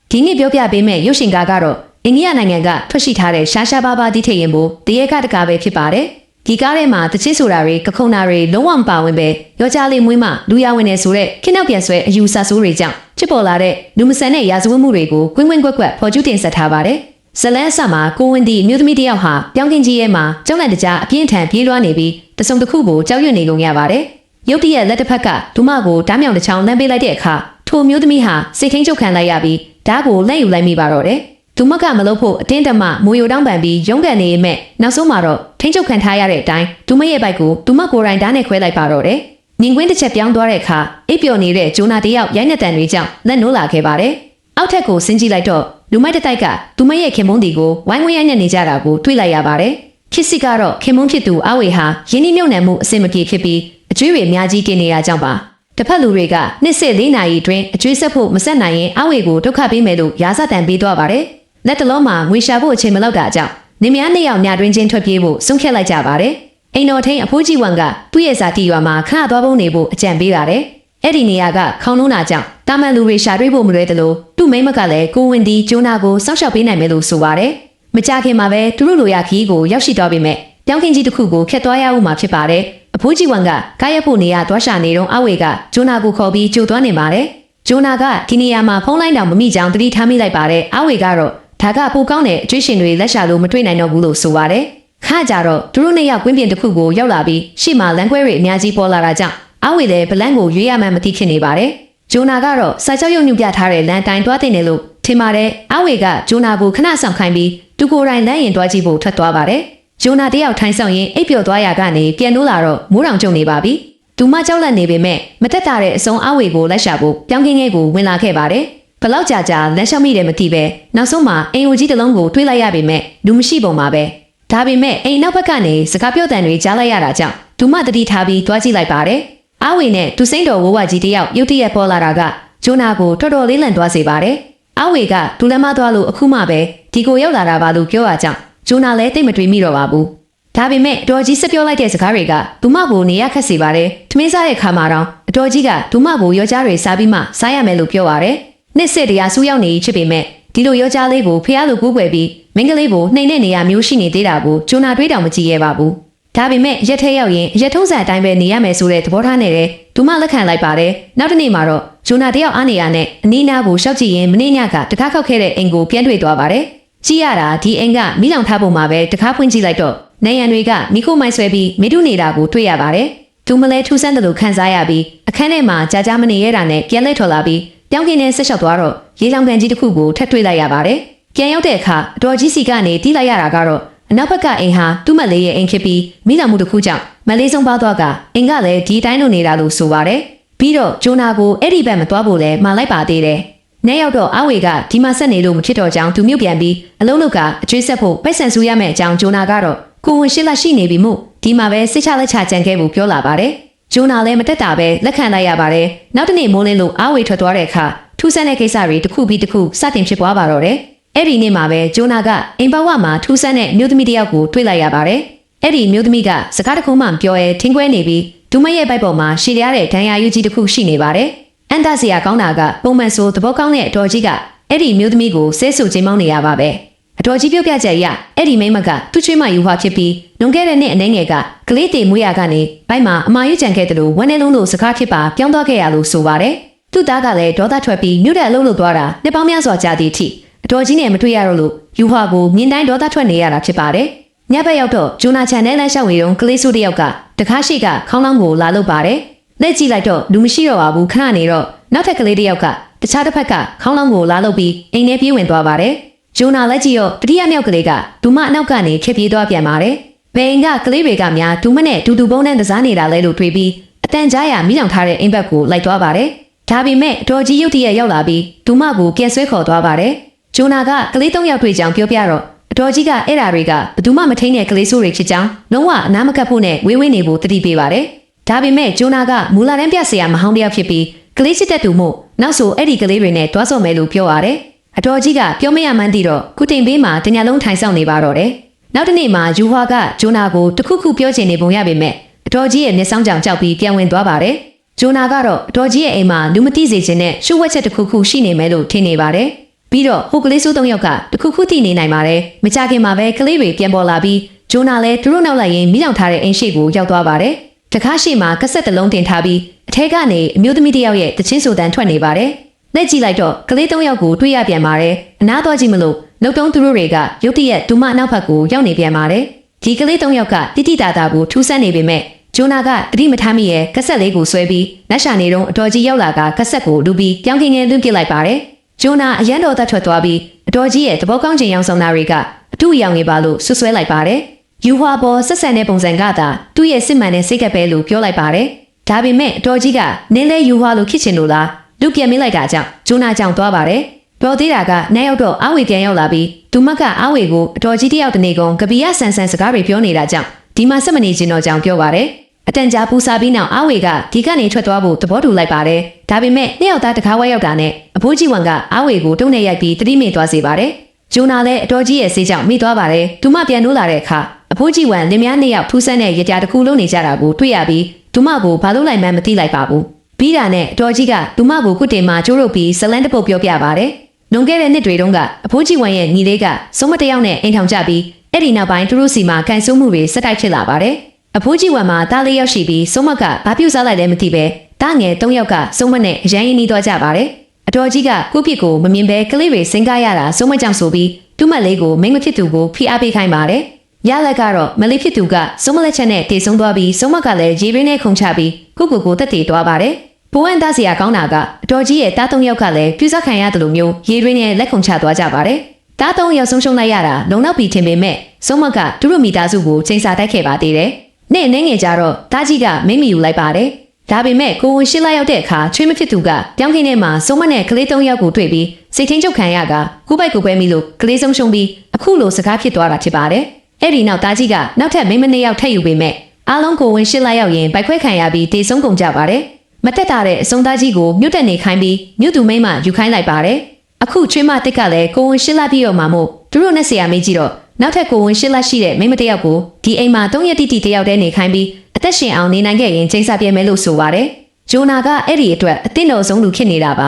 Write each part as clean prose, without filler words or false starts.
ဒီနေ့ပြောပြပေးမယ့်ရုပ်ရှင်ကားကတော့အိန္ဒိယနိုင်ငံကထွက်ရှိထားတဲ့ရှာရှာပါပါတီးထိတ်ရင်ဖို့တရေကတကားပဲဖြစ်ပါတယ်ဒီကားထဲမှာတချစ်ဆိုတာတွေကခုံတာတွေလုံးဝမပါဝင်ပဲယောက်ျားလေးမွေးမှလူရဝင်နေဆိုတဲ့ခင်းနောက်ပြန်ဆွဲအယူဆဆိုးတွေကြောင့်ဖြစ်ပေါ်လာတဲ့လူမဆန်တဲ့ရာဇဝတ်မှုတွေကိုကွင်းကွက်ဖော်ကျူးတင်ဆက်ထားပါတယ်ဇလန်းအစမှာကိုဝင်းဒီမြို့သမီးတယောက်ဟာပြောင်းကင်ကြီးရဲ့မှာကျောင်းလန့်တကြားအပြင်းထန်ပြေးလွှားနေပြီးတစုံတစ်ခုကိုကြောက်ရွံ့နေကုန်ရပါတယ်ရုတ်တရက်လက်တစ်ဖက်ကဒုမကိုဓားမြောင်တစ်ချောင်းလှမ်းပေးလိုက်တဲ့အခါထိုမျိုးသမီးဟာစိတ်ထိန်ချုပ်ခံလိုက်ရပြီးဓားကိုလက်ယူလိုက်မိပါတော့တယ်ဒုမကမလို့ဖို့အတင်းတမမိုးယိုတောင်းပန်ပြီးရုန်းကန်နေမဲ့နောက်ဆုံးမှာတော့ထိန်ချုပ်ခံထားရတဲ့အတိုင်းဒုမရဲ့ဘိုက်ကိုဒုမကိုယ်တိုင်ဓားနဲ့ခွဲလိုက်ပါတော့တယ်မြင်ကွင်းတစ်ချက်ပြောင်းသွားတဲ့အခါအိပ်ပျော်နေတဲ့ဂျိုနာတယောက်ရိုက်နှက်တန်တွေကြောင့်လက်နိုးလာခဲ့ပါတယ်အောက်ထက်ကိုဆင်းကြည့်လိုက်တော့လူမိုက်တစ်တိုက်ကဒုမရဲ့ခင်မုန်းတီကိုဝိုင်းဝန်းရိုက်နှက်နေကြတာကိုတွေ့လိုက်ရပါတယ်ဖြစ်စစ်ကတော့ခင်မုန်းဖြစ်သူအဝေဟာရင်းနှီးမြုပ်နှံမှုအဆင်မပြေဖြစ်ပြီးအကျွေးတွေအများကြီးတင်နေတာကြောင့်ပါတစ်ဖက်လူတွေကနှစ်စစ်၄နာရီအတွင်းအကျွေးဆက်ဖို့မဆက်နိုင်ရင်အဝေကိုဒုက္ခပေးမယ်လို့ရာဇတန်ပေးသွားပါတယ်လက်တလုံးမှာငွေရှာဖို့အချိန်မလောက်တာကြောင့်နေမယားနှစ်ယောက်ညတွင်ချင်းထွက်ပြေးဖို့ဆုံးဖြတ်လိုက်ကြပါတယ်အိမ်တော်ထိန်အဖိုးကြီးဝန်ကသူ့ရဲ့ဇာတိရွာမှာခဏသွားဖို့နေဖို့အကြံပေးပါတယ်အဲ့ဒီနေရာကခေါင်းလုံးတာကြောင့်တာမန်လူတွေရှာတွေ့ဖို့မလွယ်သလိုသူ့မိမကလည်းကိုဝင်ဒီဂျိုနာကိုစောင့်ရှောက်ပေးနိုင်မယ်လို့ဆိုပါတယ်မကြခင်မှာပဲသူတို့လိုရခီးကိုရောက်ရှိသွားပြီမဲ့ပြောင်းကင်ကြီးတစ်ခုကိုဖျက်သွားရဦးမှာဖြစ်ပါတယ်အဖိုးကြီးဝန်ကကားရက်ဖို့နေရသွားရှာနေတော့အဝေကဂျိုနာကိုခေါ်ပြီးကြိုသွားနေပါတယ်ဂျိုနာကဒီနေရာမှာဖုန်းလိုင်းတောင်မမိကြောင်တတိထားမိလိုက်ပါတယ်အဝေကတော့ဒါကပိုကောင်းတဲ့အကျွေးရှင်တွေလက်ရှာလို့မတွေ့နိုင်တော့ဘူးလို့ဆိုပါတယ်ခါကြတော့သူတို့နှစ်ယောက်ကွင်းပြင်တစ်ခုကိုရောက်လာပြီးရှေ့မှာလမ်းခွဲတွေအများကြီးပေါ်လာတာကြောင့်အဝေလည်းဗလန်းကိုရွေးရမှန်းမသိဖြစ်နေပါတယ်ဂျိုနာကတော့စာချုပ်ရုပ်ညွှန်ပြထားတဲ့လမ်းတိုင်းတွားတင်တယ်လို့ထင်ပါတယ်အဝေကဂျိုနာကိုခဏဆောင်ခိုင်းပြီးသူကိုယ်တိုင်လမ်းရင်တွားကြည့်ဖို့ထွက်သွားပါတယ်ဂျိုနာတယောက်ထိုင်ဆောင်ရင်အိပ်ပျော်သွားရကနေပြန်နိုးလာတော့မိုးတောင်ကျုံနေပါပြီသူမကြောက်လန့်နေပေမဲ့မတက်တာတဲ့အစုံအဝေကိုလက်ရှာဖို့ပြောင်းကင်းငယ်ကိုဝင်လာခဲ့ပါတယ်ဘလောက်ကြာလမ်းလျှောက်မိတယ်မသိပဲနောက်ဆုံးမှာအိမ်အိုကြီးတစ်လုံးကိုတွေးလိုက်ရပေမဲ့လူမရှိပုံမှာပဲဒါပေမဲ့အိမ်နောက်ဘက်ကနေစကားပြောတန်တွေကြားလိုက်ရတာကြောင့်ဒုမတတိထားပြီးတွားကြည့်လိုက်ပါတယ်အဝေနဲ့သူစိမ့်တော်ဝဝကြီးတယောက်ရုတ်တရက်ပေါ်လာတာကဂျိုနာကိုတော်တော်လေးလန့်သွားစေပါတယ်အဝေကသူလည်းမသွားလို့အခုမှပဲဒီကိုရောက်လာတာပါလို့ပြောရကြောင်းဂျိုနာလည်းတိတ်မတွေးမိတော့ပါဘူးဒါပေမဲ့အတော်ကြီးဆက်ပြောလိုက်တဲ့စကားတွေကဒုမကိုနေရခက်စေပါတယ်ထမင်းစားတဲ့ခါမှာတော့အတော်ကြီးကဒုမကိုယောက်ျားတွေစားပြီးမှစားရမယ်လို့ပြောပါတယ်နှစ်စစ်တရားဆူရောက်နေချစ်ပေမဲ့ဒီလိုယောက်ျားလေးကိုဖះလိုကူးကွယ်ပြီးမင်းကလေးကိုနှိမ်တဲ့နေရာမျိုးရှိနေသေးတာကိုဂျိုနာတွေးတောင်မကြည့်ရပါဘူးဒါပေမဲ့ရက်ထဲရောက်ရင်ရက်ထုံးစံအတိုင်းပဲနေရမယ်ဆိုတဲ့သဘောထားနဲ့ဒုမလက်ခံလိုက်ပါတယ်နောက်တစ်နေ့မှာတော့ဂျိုနာတယောက်အားနေရနဲ့အနီးနားကိုရှောက်ကြည့်ရင်မနေ့ညကတကားခောက်ခဲ့တဲ့အိမ်ကိုပြန်တွေ့သွားပါတယ်ကြည့်ရတာဒီအိမ်ကမိလောင်ထားပုံမှာပဲတကားဖွင့်ကြည့်လိုက်တော့နေရန်တွေကမိခိုးမိုင်းဆွဲပြီးမိတုနေတာကိုတွေ့ရပါတယ်သူမလဲထူးဆန်းတယ်လို့ခံစားရပြီးအခန်းထဲမှာကြာမနေရတာနဲ့ပြန်လဲထွက်လာပြီးပြောင်းကင်းနဲ့ဆက်လျှောက်သွားတော့ရေလောင်ကန်ကြီးတစ်ခုကိုထပ်တွေ့လိုက်ရပါတယ်ပြန်ရောက်တဲ့အခါအတော်ကြီးစီကနေတီးလိုက်ရတာကတော့အနောက်ဘက်ကအိမ်ဟာသူ့မလေးရဲ့အိမ်ဖြစ်ပြီးမိလောင်မှုတစ်ခုကြောင့်မလေးဆုံးပါသွားကအင်ကလည်းဒီတိုင်းလိုနေတာလို့ဆိုပါတယ်ပြီးတော့ဂျိုနာကိုအဲ့ဒီဘက်မသွားဖို့လဲမှာလိုက်ပါသေးတယ်။နေ့ရောက်တော့အဝေကဒီမှာဆက်နေလို့မဖြစ်တော့ကြောင်းသူမြုပ်ပြန်ပြီးအလုံးလုံးကအကျွေးဆက်ဖို့ပိုက်ဆံဆူရမယ့်အကြောင်းဂျိုနာကတော့ကိုဝင်ရှိလက်ရှိနေပြီမို့ဒီမှာပဲစိတ်ချလက်ချကြံခဲ့ဖို့ပြောလာပါတယ်။ဂျိုနာလည်းမတက်တာပဲလက်ခံလိုက်ရပါတယ်။နောက်တနေ့မိုးလင်းလို့အဝေထွက်သွားတဲ့အခါထူးဆန်းတဲ့ကိစ္စတွေတစ်ခုပြီးတစ်ခုစတင်ဖြစ်ပွားပါတော့တယ်။အဲ့ဒီနေ့မှာပဲဂျိုနာကအိမ်ဘဝမှာထူးဆန်းတဲ့မျိုးသမီးတစ်ယောက်ကိုတွေ့လိုက်ရပါတယ်။အဲ့ဒီမျိုးသမီးကစကားတစ်ခုမှမပြောရဲထင်းခွဲနေပြီးဒုမရဲ့ဘိုက်ပေါ်မှာရှည်ရတဲ့ဒဏ်ရာယူကြီးတစ်ခုရှိနေပါတယ်။အန်တာစရာကောင်းတာကပုံမှန်ဆိုသဘောကောင်းတဲ့အတော်ကြီးကအဲ့ဒီမျိုးသမီးကိုဆဲဆူချင်းမောင်းနေရပါပဲ။အတော်ကြီးပြုတ်ပြချက်ရအဲ့ဒီမိမကသူ့ချွေးမယူဟွာဖြစ်ပြီးလွန်ခဲ့တဲ့နှစ်အနည်းငယ်ကကလေးတေမွေးရကနေဘိုက်မှာအမာရွကြံခဲ့တယ်လို့ဝမ်းနေလုံးလို့စကားဖြစ်ပါပြောင်းသွားခဲ့ရလို့ဆိုပါတယ်။သူ့သားကလည်းဒေါသထွက်ပြီးမြို့တဲ့အလုံးလို့သွားတာနှစ်ပေါင်းများစွာကြာသည့်အထိအတော်ကြီးနဲ့မတွေ့ရတော့လို့ယူဟွာကိုမြင်တိုင်းဒေါသထွက်နေရတာဖြစ်ပါတယ်။ညဘက်ရောက်တော့ဂျိုနာချန်နဲ့လမ်းလျှောက်ဝေတုံးကလေးစုတယောက်ကတကားရှိကခေါင်းလောင်းကိုလာလုပ်ပါတယ်။လက်ကြည့်လိုက်တော့လူမရှိတော့ပါဘူးခဏနေတော့နောက်ထပ်ကလေးတယောက်ကတခြားတစ်ဖက်ကခေါင်းလောင်းကိုလာလုပ်ပြီးအိမ်ထဲပြေးဝင်သွားပါတယ်။ဂျိုနာလက်ကြည့်တော့တတိယမြောက်ကလေးကဒူမအနောက်ကနေခက်ပြေးသွားပြန်ပါတယ်။ဘယ်အိမ်ကကလေးတွေကများဒူမနဲ့ဒူပုံနဲ့တစားနေတာလဲလို့တွေးပြီးအတန်ကြားရမိလောင်ထားတဲ့အိမ်ဘက်ကိုလိုက်သွားပါတယ်။ဒါပေမဲ့အတော်ကြီးရုတ်တရက်ရောက်လာပြီးဒူမကိုပြန်ဆွဲခေါ်သွားပါတယ်။ဂျိုနာကကလေး၃ယောက်တွေ့ကြောင်ပြောပြတော့အတော်ကြီးကအဲ့ဓာတွေကဘသူမှမထိန်တဲ့ကလေးဆိုးတွေဖြစ်ကြောင်းလုံးဝအနားမကပ်ဖို့နဲ့ဝေးဝေးနေဖို့တတိပေးပါတယ်။ဒါပေမဲ့ဂျိုနာကမူလာတန်းပြဆရာမဟောင်းတယောက်ဖြစ်ပြီးကလေးချစ်တတ်သူမို့နောက်ဆိုအဲ့ဒီကလေးတွေနဲ့တွားဆော်မယ်လို့ပြောရတယ်။အတော်ကြီးကပြောမရမှန်းသိတော့ကုတင်ဘေးမှာတညလုံးထိုင်ဆောင်နေပါတော့တယ်။နောက်တနေ့မှာယူဟွာကဂျိုနာကိုတခုခုပြောချင်နေပုံရပေမဲ့အတော်ကြီးရဲ့မျက်စောင်းကြောင်ကြောက်ပြီးပြန်ဝင်သွားပါတယ်။ဂျိုနာကတော့အတော်ကြီးရဲ့အိမ်မှာလူမသိစေချင်တဲ့ရှုပ်ဝက်ချက်တစ်ခုခုရှိနေမယ်လို့ထင်နေပါတယ်။ ပြီးတော့ဟိုကလေးစိုး3ယောက်ကတခုခုတိနေနိုင်ပါတယ်မကြခင်မှာပဲကလေးတွေပြန်ပေါ်လာပြီးဂျိုနာလည်းသူတို့နောက်လိုက်ရင်မိလောင်ထားတဲ့အိမ်ရှိကိုရောက်သွားပါတယ်တကားရှိမှာကဆက်တစ်လုံးတင်ထားပြီးအထက်ကနေအမျိုးသမီးတစ်ယောက်ရဲ့တချင်းဆိုတန်ထွက်နေပါတယ်လက်ကြည့်လိုက်တော့ကလေး3ယောက်ကိုတွေ့ရပြန်ပါတယ်အနားသွားကြည့်မလို့လုံတုံးသူတို့တွေကရုတ်တရက်ဒူမနောက်ဘက်ကိုရောက်နေပြန်ပါတယ်ဒီကလေး3ယောက်ကတိတိတာတာကိုထူးဆန်းနေပေမဲ့ဂျိုနာကတတိမထားမိရဲ့ကဆက်လေးကိုဆွဲပြီးလက်ရှာနေတော့အတော်ကြီးရောက်လာကကဆက်ကိုလူပြီးပြောင်းခင်းငယ်သွင်းပစ်လိုက်ပါတယ်ဂျိုနာအရန်တော်သက်ထွက်သွားပြီးအတော်ကြီးရဲ့သဘောကောင်းခြင်းရောင်ဆောင်တာတွေကအတူရောင်နေပါလို့ဆွဆွဲလိုက်ပါတယ်ယူဟွာပေါ်ဆက်ဆန်တဲ့ပုံစံကသာသူ့ရဲ့စစ်မှန်တဲ့စိတ်ကပ်ပဲလို့ပြောလိုက်ပါတယ်ဒါပေမဲ့အတော်ကြီးကနင်းလဲယူဟွာလို့ဖြစ်ချင်လို့လားလူပြန်မေးလိုက်တာကြောင့်ဂျိုနာကြောင့်သွားပါတယ်တော်သေးတာကနိုင်ရောက်တော့အာဝေပြန်ရောက်လာပြီးသူမကအာဝေကိုအတော်ကြီးတယောက်တနေကုန်ကပီယဆန်ဆန်စကားတွေပြောနေတာကြောင့်ဒီမှာဆက်မနေခြင်းတော့ကြောင့်ပြောပါတယ်အတန်ကြာပူစားပြီးနောက်အာဝေကဒီကနေထွက်သွားဖို့သဘောတူလိုက်ပါတယ်ဒါပေမဲ့နှစ်ယောက်သားတကားဝဲရောက်တာနဲ့အဖိုးကြီးဝန်ကအာဝေကိုတုံးနဲ့ရိုက်ပြီးတတိမေ့သွားစေပါတယ်ဂျိုနာလည်းအတော်ကြီးရဲ့ဆေးကြောင့်မိသွားပါတယ်သူမပြန်နိုးလာတဲ့အခါအဖိုးကြီးဝန်လင်မယားနှစ်ယောက်ထူးဆန်းတဲ့ရတရားတစ်ခုလုံးနေကြတာကိုတွေ့ရပြီးသူမကိုဘာလို့လိုက်မှန်းမသိလိုက်ပါဘူးပြီးတာနဲ့အတော်ကြီးကသူမကိုကုတင်မှာကျိုးရုပ်ပြီးဇလန်တပုတ်ပြောပြပါတယ်လွန်ခဲ့တဲ့နှစ်တွေတုန်းကအဖိုးကြီးဝန်ရဲ့ညီလေးကစုံမတယောက်နဲ့အိမ်ထောင်ကြပြီးအဲ့ဒီနောက်ပိုင်းသူတို့စီမှာကန်ဆိုးမှုတွေစက်တိုက်ဖြစ်လာပါတယ်အဖိုးကြီးဝန်မှာတားလေးယောက်ရှိပြီးစုံမကဘာပြုတ်စားလိုက်လဲမသိပဲတားငယ်3ယောက်ကစုံမနဲ့အရန်ရင်းနှီးသွားကြပါတယ်အတော်ကြီးကကိုပြစ်ကိုမမြင်ပဲကလေးတွေစင်ကားရတာစုံမကြောင့်ဆိုပြီးသူ့မလေးကိုမိန်းမဖြစ်သူကိုဖိအားပေးခိုင်းပါတယ်ရလက်ကတော့မလေးဖြစ်သူကစုံမလက်ချက်နဲ့တေဆုံးသွားပြီးစုံမကလည်းရေရင်းနဲ့ခုန်ချပြီးကိုတက်တည်သွားပါတယ်ဘိုးအန်သားစရာကောင်းတာကအတော်ကြီးရဲ့တား3ယောက်ကလည်းပြူစားခံရတယ်လို့မျိုးရေရင်းနဲ့လက်ခုန်ချသွားကြပါတယ်တား3ယောက်ဆုံးရှုံးလိုက်ရတာလုံလောက်ပြီးထင်ပေမဲ့စုံမကသူတို့မိသားစုကိုချိန်စာတိုက်ခဲ့ပါသေးတယ်နဲ့နှင်းငယ်ကြတော့တားကြီးကမိမ့်မယူလိုက်ပါတယ်ဒါပေမဲ့ကိုဝင်ရှင်းလိုက်ရောက်တဲ့အခါချွေးမဖြစ်သူကပြောင်းခင်းထဲမှာစုံမနဲ့ကလေး3ယောက်ကိုတွေ့ပြီးစိတ်ထင်းချုပ်ခံရကကူပိုက်ကိုပဲမိလို့ကလေးဆုံးရှုံးပြီးအခုလိုစကားဖြစ်သွားတာဖြစ်ပါတယ်အဲ့ဒီနောက်တားကြီးကနောက်ထပ်မိန်းမ2ယောက်ထပ်ယူပေမဲ့အားလုံးကိုဝင်ရှင်းလိုက်ရောက်ရင်ဗိုက်ခွဲခံရပြီးတေဆုံးကုန်ကြပါတယ်မတက်တာတဲ့အစုံသားကြီးကိုမြုပ်တက်နေခိုင်းပြီးမြုပ်သူမိန်းမယူခိုင်းလိုက်ပါတယ်အခုချွေးမတစ်ကလည်းကိုဝင်ရှင်းလိုက်ပြီးတော့မှမို့သူတို့နဲ့ဆရာမေးကြည့်တော့နောက်ထပ်ကိုဝင်ရှင်းလိုက်ရှိတဲ့မိန်းမတစ်ယောက်ကိုဒီအိမ်မှာ3ရက်တိတိတစ်ယောက်တည်းနေခိုင်းပြီးအသက်ရှင်အောင်နေနိုင်ခဲ့ရင်ချိန်ဆပြဲမယ်လို့ဆိုပါတယ်ဂျိုနာကအဲ့ဒီအတွက်အသင့်တော်ဆုံးလူဖြစ်နေတာပ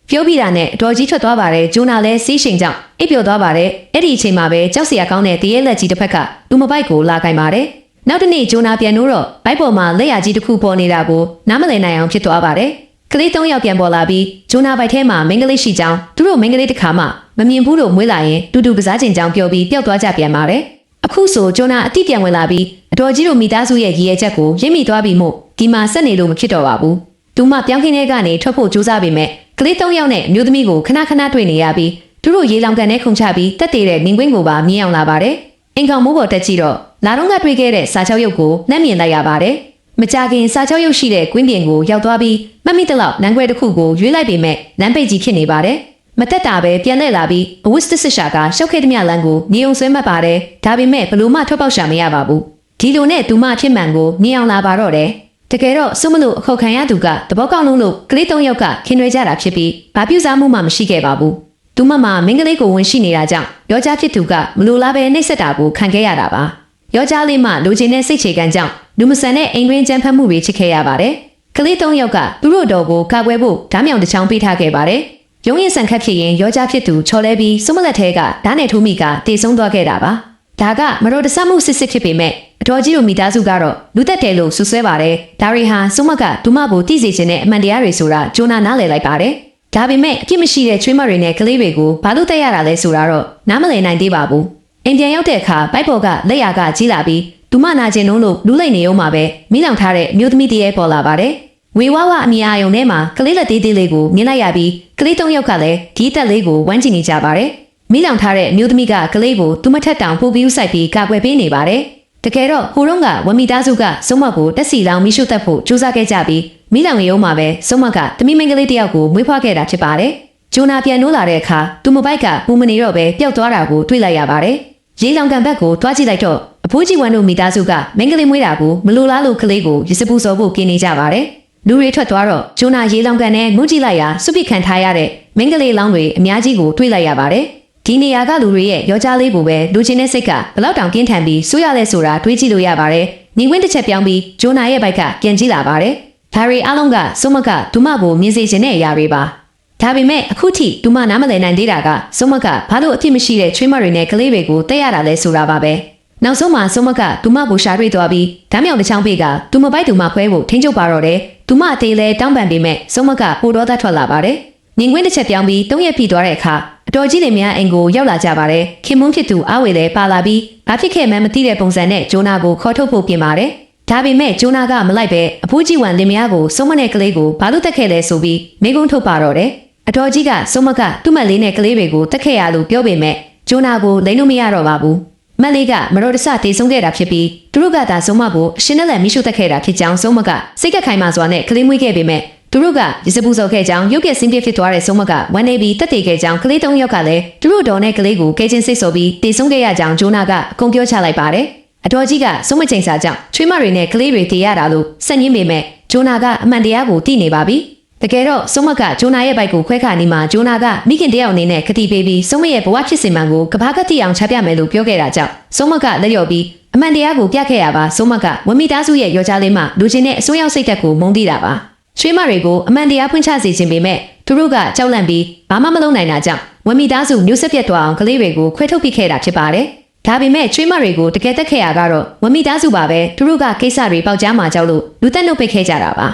ါပြောပြတာနဲ့အတော်ကြီးထွက်သွားပါတယ်ဂျိုနာလည်းစီးရှိန်ကြောင့်အိပ်ပျော်သွားပါတယ်အဲ့ဒီအချိန်မှာပဲကြောက်စရာကောင်းတဲ့တရေလက်ကြီးတစ်ဖက်ကလူမပိုက်ကိုလာကင်ပါတယ်နောက်တနေ့ဂျိုနာပြန်လို့တော့ဘိုက်ပေါ်မှာလက်ရကြီးတစ်ခုပေါ်နေတာကိုနားမလည်နိုင်အောင်ဖြစ်သွားပါတယ်ကလေး3ယောက်ပြန်ပေါ်လာပြီးဂျိုနာဘိုက်ထဲမှာမိန်းကလေးရှိကြောင်းသူတို့မိန်းကလေးတစ်ခါမှမမြင်ဘူးလို့မွေးလာရင်တူတူကစားကျင်ကြောင်းပြောပြီးပျောက်သွားကြပြန်ပါတယ်အခုဆိုဂျိုနာအတိပြန်ဝင်လာပြီးအတော်ကြီးတို့မိသားစုရဲ့ရည်ရွယ်ချက်ကိုရင်းမိသွားပြီးမို့ဒီမှာဆက်နေလို့မဖြစ်တော့ပါဘူးသူမပြောင်းခင်းထဲကနေထွက်ဖို့ကြိုးစားပေမဲ့ကလေး3ယောက်နဲ့အမျိုးသမီးကိုခဏတွေ့နေရပြီးသူတို့ရေလောင်ကန်ထဲခုန်ချပြီးတက်တည်တဲ့နင်ကွင်းကိုပါမြင်အောင်လာပါတယ်အင်ကောင်မိုးပေါ်တက်ကြည့်တော့လာတော့ကတွေ့ခဲ့တဲ့စာချုပ်ရုပ်ကိုနှမ်းမြင်လိုက်ရပါတယ်မကြခင်စာချုပ်ရုပ်ရှိတဲ့ကွင်းပြင်ကိုရောက်သွားပြီးမမိတလောက်လမ်းခွဲတစ်ခုကိုရွေးလိုက်ပေမဲ့လမ်းပိတ်ကြီးဖြစ်နေပါတယ်မတက်တာပဲပြန်လှည့်လာပြီးအဝစ်စစ်စစ်ရှာကရှောက်ခဲ့သမျှလမ်းကိုနေအောင်ဆွဲမှတ်ပါတယ်ဒါပေမဲ့ဘလို့မှထွက်ပေါက်ရှာမရပါဘူးဒီလိုနဲ့သူမဖြစ်မှန်ကိုမြင်အောင်လာပါတော့တယ်တကယ်တော့စုမလို့အခုတ်ခံရသူကတဘောကောက်လုံးလို့ကလေး3ယောက်ကခင်ရွယ်ကြတာဖြစ်ပြီးဘာပြူစားမှုမှမရှိခဲ့ပါဘူးသူမမိန်းကလေးကိုဝင်ရှိနေတာကြောင့်ယောက်ျားဖြစ်သူကမလိုလားပဲနှိပ်စက်တာကိုခံခဲ့ရတာပါယောက်ျားလေးမှလူချင်းတဲ့စိတ်ချေကန်ကြောင့်လူမဆန်တဲ့အိမ်တွင်းကြမ်းဖက်မှုတွေချစ်ခဲ့ရပါတယ်ကလေး3ယောက်ကသူတို့တော်ကိုကာကွယ်ဖို့ဓားမြောင်တစ်ချောင်းပေးထားခဲ့ပါတယ်ရုံးရင်ဆန်ခတ်ဖြစ်ရင်ယောက်ျားဖြစ်သူချော်လဲပြီးစုမလက်ထဲကဓာတ်နဲ့ထိုးမိကတေဆုံးသွားခဲ့တာပါဒါကမတော်တဆမှုစစ်ဖြစ်ပေမဲ့အတော်ကြီးတို့မိသားစုကတော့လူသက်တယ်လို့ဆွဆွဲပါတယ်ဒါရီဟာစုမကသူမကိုတိစေခြင်းနဲ့အမှန်တရားတွေဆိုတာဂျိုနာနားလည်လိုက်ပါတယ်ဒါပေမဲ့အပြစ်မရှိတဲ့ချွေးမတွေနဲ့ကလေးတွေကိုဘာလို့တက်ရတာလဲဆိုတာတော့နားမလည်နိုင်သေးပါဘူးအိမ်ပြန်ရောက်တဲ့အခါဘိုက်ပေါ်ကလက်ရာကကြီးလာပြီးသူမနာကျင်လို့လူလိမ့်နေအောင်မှာပဲမိလောင်ထားတဲ့မျိုးသမီးတည်းပေါ်လာပါတယ်ဝေဝါအမြအာယုံထဲမှာကလေးလက်သေးသေးလေးကိုမြင်လိုက်ရပြီးကလေး3ယောက်ကလည်းဒီတက်လေးကိုဝမ်းကျင်နေကြပါတယ်မိလောင်ထားတဲ့မျိုးသမီးကကလေးကိုသူမထက်တောင်ပို့ပြီးဥဆိုင်ပြီးကာကွယ်ပေးနေပါတယ်တကယ်တော့ဟိုတုန်းကဝမီသားစုကစုံမကိုတက်စီလောင်မိရှုတက်ဖို့ကြိုးစားခဲ့ကြပြီးမိလောင်ရုံမှာပဲစုံမကတမိမိန်းကလေးတယောက်ကိုမွေးဖွားခဲ့တာဖြစ်ပါတယ်ဂျိုနာပြန်နိုးလာတဲ့အခါသူမပိုက်ကပူမနေတော့ပဲပျောက်သွားတာကိုတွေ့လိုက်ရပါတယ်ရေလောင်ကန်ဘက်ကိုတွားကြည့်လိုက်တော့အဖိုးကြီးဝန်တို့မိသားစုကမိန်းကလေးမွေးတာကိုမလိုလားလို့ကလေးကိုရစပူစော်ဖို့กินနေကြပါတယ်လူတွေထွက်သွားတော့ဂျိုနာရေလောင်ကန်နဲ့ငုံကြည့်လိုက်ရာစွပစ်ခံထားရတဲ့မိန်းကလေးလောင်းတွေအများကြီးကိုတွေ့လိုက်ရပါတယ်ဒီနေရာကလူတွေရဲ့ယောက်ျားလေးကိုပဲလူချင်းတဲ့စိတ်ကဘလောက်တောင်ကင်းထန်ပြီးစိုးရလဲဆိုတာတွေးကြည့်လို့ရပါတယ်နေဝင်းတစ်ချက်ပြောင်းပြီးဂျိုနာရဲ့ဘိုက်ကပြန်ကြည့်လာပါတယ်ဒါရီအားလုံးကစုံမကဒုမကိုမြင်စေခြင်းနဲ့အရာတွေပါဒ ဒါပေမဲ့အခုထိသူမနားမလည်နိုင်သေးတာကစုံမကဘာလို့အဖြစ်မရှိတဲ့ချွေးမတွေနဲ့ကလေးတွေကိုတက်ရတာလဲဆိုတာပါပဲနောက်ဆုံးမှာစုံမကသူမကိုရှာတွေ့သွားပြီးဓာတ်မြောင်တစ်ချောင်းပေးကသူမပိုက်သူမခွဲဖို့ထိန်းချုပ်ပါတော့တယ်သူမအသေးလဲတောင်းပန်ပေမဲ့စုံမကပိုတော့သက်ထွက်လာပါတယ်ငင်ကွင်းတစ်ချက်ပြောင်းပြီး၃ရက်ပြည့်သွားတဲ့အခါအတော်ကြီးတွေများအိမ်ကိုရောက်လာကြပါတယ်ခင်မွန်းဖြစ်သူအားဝေလည်းပါလာပြီးဘာဖြစ်ခဲ့မှန်းမသိတဲ့ပုံစံနဲ့ဂျိုနာကိုခေါ်ထုတ်ဖို့ပြင်ပါတယ်ဒါပေမဲ့ဂျိုနာကမလိုက်ပဲအဖိုးကြီးဝန်လင်မယားကိုစုံမနဲ့ကလေးကိုဘာလို့တက်ခဲ့လဲဆိုပြီးမိကုန်းထုတ်ပါတော့တယ်အတော်ကြီးကစုံမကသူ့မလေးနဲ့ကလေးတွေကိုတက်ခဲ့ရလို့ပြောပေမဲ့ဂျိုနာကိုလိမ့်လို့မရတော့ပါဘူးမက်လေးကမတော်တဆတေဆုံးခဲ့တာဖြစ်ပြီးသူတို့ကသာစုံမကိုအရှင်းနဲ့လည်းမိရှုတက်ခဲ့တာဖြစ်ကြောင်းစုံမကစိတ်ကခိုင်မာစွာနဲ့ကလေးမွေးခဲ့ပေမဲ့သူတို့ကရစပူစော်ခဲ့ကြောင်းရုပ်ပြက်ဆင်းပြဖြစ်သွားတဲ့စုံမကဝမ်းနေပြီးတက်တည်ခဲ့ကြောင်းကလေး၃ယောက်ကလည်းသူတို့တော်နဲ့ကလေးကိုကဲချင်းစိတ်ဆိုပြီးတေဆုံးခဲ့ရကြောင်းဂျိုနာကအကုန်ပြောချလိုက်ပါတယ်အတော်ကြီးကစုံမချိန်စာကြောင့်ချွေးမတွေနဲ့ကလေးတွေတေရတာလို့စက်ညင်းပေမဲ့ဂျိုနာကအမှန်တရားကိုသိနေပါပြီတကယ်တော့စုံမကဂျိုနာရဲ့ဘိုက်ကိုခွဲခါနေမှာဂျိုနာကမိခင်တယောက်အနေနဲ့ကတိပေးပြီးစုံမရဲ့ဘဝဖြစ်စဉ်မှန်ကိုကဘာကတိအောင်ချပြမယ်လို့ပြောခဲ့တာကြောင့်စုံမကလက်လျော်ပြီးအမှန်တရားကိုပြခဲ့ရပါစုံမကဝမီသားစုရဲ့ယောက်ျားလေးမှလူချင်းနဲ့အစိုးရစိတ်သက်ကိုမုန်းတိတာပါချွေးမတွေကိုအမှန်တရားဖွင့်ချစေခြင်းပေမဲ့သူတို့ကကြောက်လန့်ပြီးဘာမှမလုပ်နိုင်တာကြောင့်ဝမီသားစုမျိုးဆက်ပြတ်သွားအောင်ကလေးတွေကိုခွဲထုတ်ပစ်ခဲ့တာဖြစ်ပါတယ်ဒါပေမဲ့ချွေးမတွေကိုတကယ်တက်ခဲ့ရကတော့ဝမီသားစုပါပဲသူတို့ကကိစ္စတွေပေါက်ကြားမှာကြောက်လို့လူသက်နှုတ်ပိတ်ခဲ့ကြတာပါ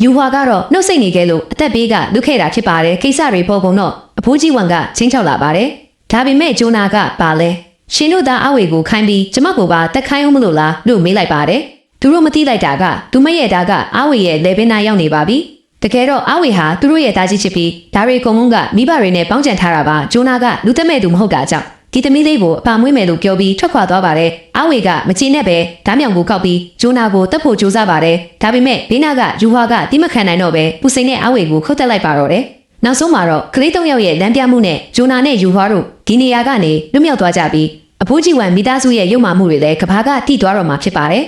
ယူဟွာကတော့နှုတ်ဆက်နေခဲ့လို့အသက်ဘေးကလွတ်ခဲ့တာဖြစ်ပါတယ်ကိစ္စတွေပေါ်ကုန်တော့အဖိုးကြီးဝန်ကချင်းချောက်လာပါတယ်ဒါပေမဲ့ဂျိုနာကပါလဲရှင်တို့သားအဝေကိုခိုင်းပြီးကျမကိုပါတက်ခိုင်းအောင်မလို့လားလို့မေးလိုက်ပါတယ်သူတို့မသိလိုက်တာကသူမရဲ့သားကအဝေရဲ့လေပင်နာရောက်နေပါပြီတကယ်တော့အဝေဟာသူတို့ရဲ့သားကြီးချစ်ပြီးဒါရီကုံမုန်းကမိဘတွေနဲ့ပေါင်းကြံထားတာပါဂျိုနာကလူသက်မဲ့သူမဟုတ်တာကြောင့်ဒီသမီးလေးကိုအပါမွေးမယ်လို့ပြောပြီးထွက်ခွာသွားပါတယ်အဝေကမချီနဲ့ပဲဓာတ်မြောင်ကိုကောက်ပြီးဂျိုနာကိုတပ်ဖို့ကြိုးစားပါတယ်ဒါပေမဲ့ဘေးနာကယူဟွာကတိမခံနိုင်တော့ပဲပူစိန်နဲ့အဝေကိုခုတ်တက်လိုက်ပါတော့တယ်နောက်ဆုံးမှာတော့ကလေး၃ယောက်ရဲ့လမ်းပြမှုနဲ့ဂျိုနာနဲ့ယူဟွာတို့ဒီနေရာကနေလွတ်မြောက်သွားကြပြီးအဖိုးကြီးဝန်မိသားစုရဲ့ရုပ်မာမှုတွေလည်းကဘာကတိသွားတော့မှာဖြစ်ပါတယ်